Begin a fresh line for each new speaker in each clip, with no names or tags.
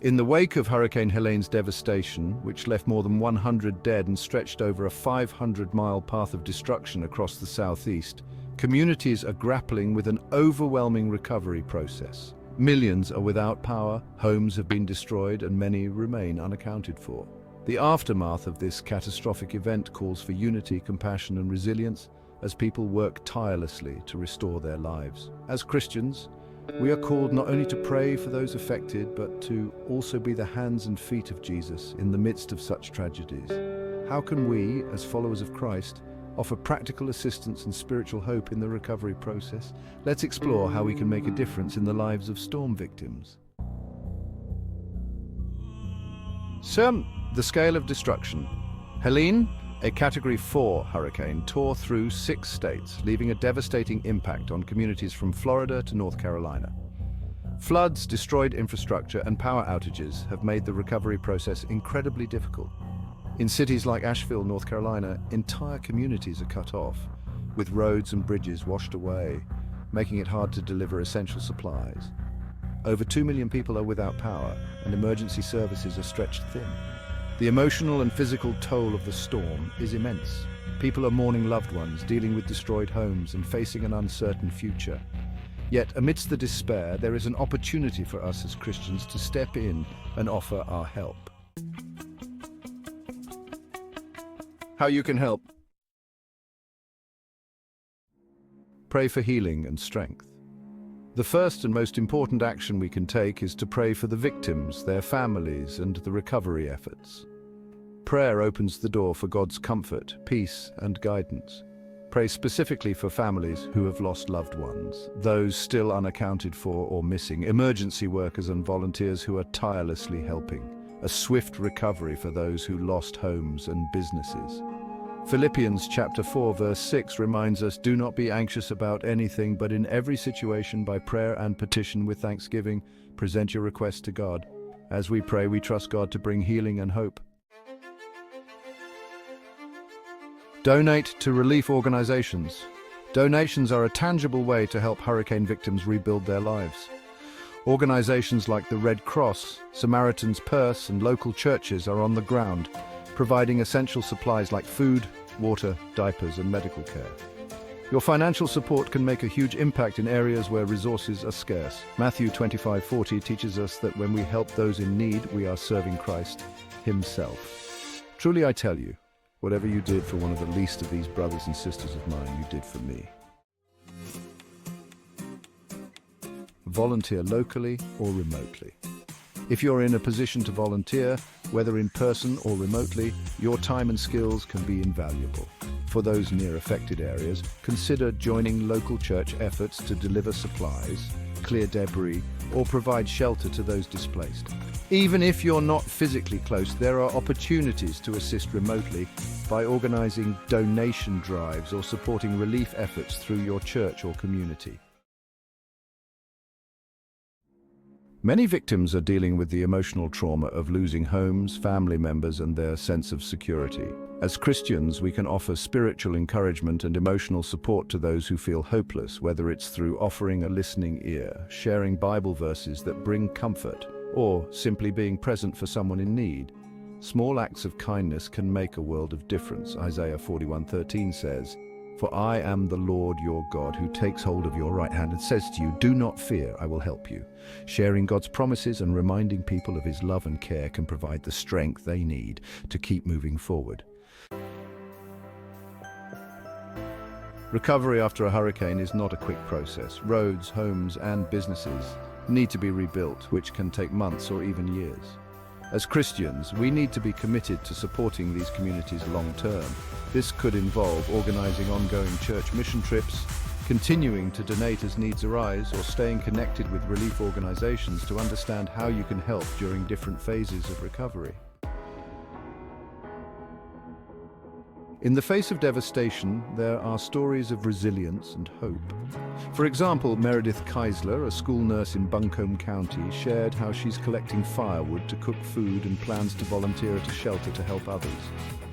In the wake of Hurricane Helene's devastation, which left more than 100 dead and stretched over a 500-mile path of destruction across the southeast, communities are grappling with an overwhelming recovery process. Millions are without power, homes have been destroyed, and many remain unaccounted for. The aftermath of this catastrophic event calls for unity, compassion, and resilience as people work tirelessly to restore their lives. As Christians, we are called not only to pray for those affected, but to also be the hands and feet of Jesus in the midst of such tragedies. How can we, as followers of Christ, offer practical assistance and spiritual hope in the recovery process? Let's explore how we can make a difference in the lives of storm victims. So, the scale of destruction. Helene, a Category 4 hurricane, tore through 6 states, leaving a devastating impact on communities from Florida to North Carolina. Floods, destroyed infrastructure, and power outages have made the recovery process incredibly difficult. In cities like Asheville, North Carolina, entire communities are cut off, with roads and bridges washed away, making it hard to deliver essential supplies. Over 2 million people are without power, and emergency services are stretched thin. The emotional and physical toll of the storm is immense. People are mourning loved ones, dealing with destroyed homes, and facing an uncertain future. Yet, amidst the despair, there is an opportunity for us as Christians to step in and offer our help. How you can help? Pray for healing and strength. The first and most important action we can take is to pray for the victims, their families, and the recovery efforts. Prayer opens the door for God's comfort, peace, and guidance. Pray specifically for families who have lost loved ones, those still unaccounted for or missing, emergency workers and volunteers who are tirelessly helping, a swift recovery for those who lost homes and businesses. Philippians chapter 4 verse 6 reminds us, "Do not be anxious about anything, but in every situation by prayer and petition with thanksgiving, present your requests to God." As we pray, we trust God to bring healing and hope. Donate to relief organizations. Donations are a tangible way to help hurricane victims rebuild their lives. Organizations like the Red Cross, Samaritan's Purse, and local churches are on the ground, providing essential supplies like food, water, diapers, and medical care. Your financial support can make a huge impact in areas where resources are scarce. Matthew 25:40 teaches us that when we help those in need, we are serving Christ Himself. Truly I tell you, whatever you did for one of the least of these brothers and sisters of mine, you did for me. Volunteer locally or remotely. If you're in a position to volunteer, whether in person or remotely, your time and skills can be invaluable. For those near affected areas, consider joining local church efforts to deliver supplies, clear debris, or provide shelter to those displaced. Even if you're not physically close, there are opportunities to assist remotely by organizing donation drives or supporting relief efforts through your church or community. Many victims are dealing with the emotional trauma of losing homes, family members, and their sense of security. As Christians, we can offer spiritual encouragement and emotional support to those who feel hopeless, whether it's through offering a listening ear, sharing Bible verses that bring comfort, or simply being present for someone in need. Small acts of kindness can make a world of difference. Isaiah 41:13 says, "For I am the Lord your God, who takes hold of your right hand and says to you, 'Do not fear, I will help you.'" Sharing God's promises and reminding people of His love and care can provide the strength they need to keep moving forward. Recovery after a hurricane is not a quick process. Roads, homes, and businesses need to be rebuilt, which can take months or even years. As Christians, we need to be committed to supporting these communities long term. This could involve organizing ongoing church mission trips, continuing to donate as needs arise, or staying connected with relief organizations to understand how you can help during different phases of recovery. In the face of devastation, there are stories of resilience and hope. For example, Meredith Keisler, a school nurse in Buncombe County, shared how she's collecting firewood to cook food and plans to volunteer at a shelter to help others.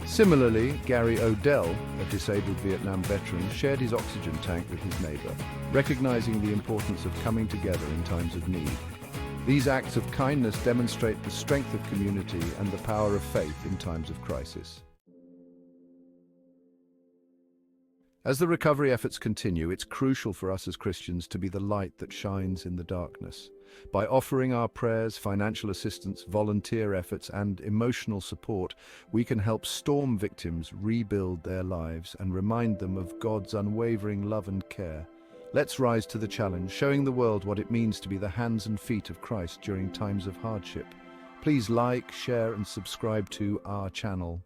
Similarly, Gary Odell, a disabled Vietnam veteran, shared his oxygen tank with his neighbor, recognizing the importance of coming together in times of need. These acts of kindness demonstrate the strength of community and the power of faith in times of crisis. As the recovery efforts continue, it's crucial for us as Christians to be the light that shines in the darkness. By offering our prayers, financial assistance, volunteer efforts, and emotional support, we can help storm victims rebuild their lives and remind them of God's unwavering love and care. Let's rise to the challenge, showing the world what it means to be the hands and feet of Christ during times of hardship. Please like, share, and subscribe to our channel.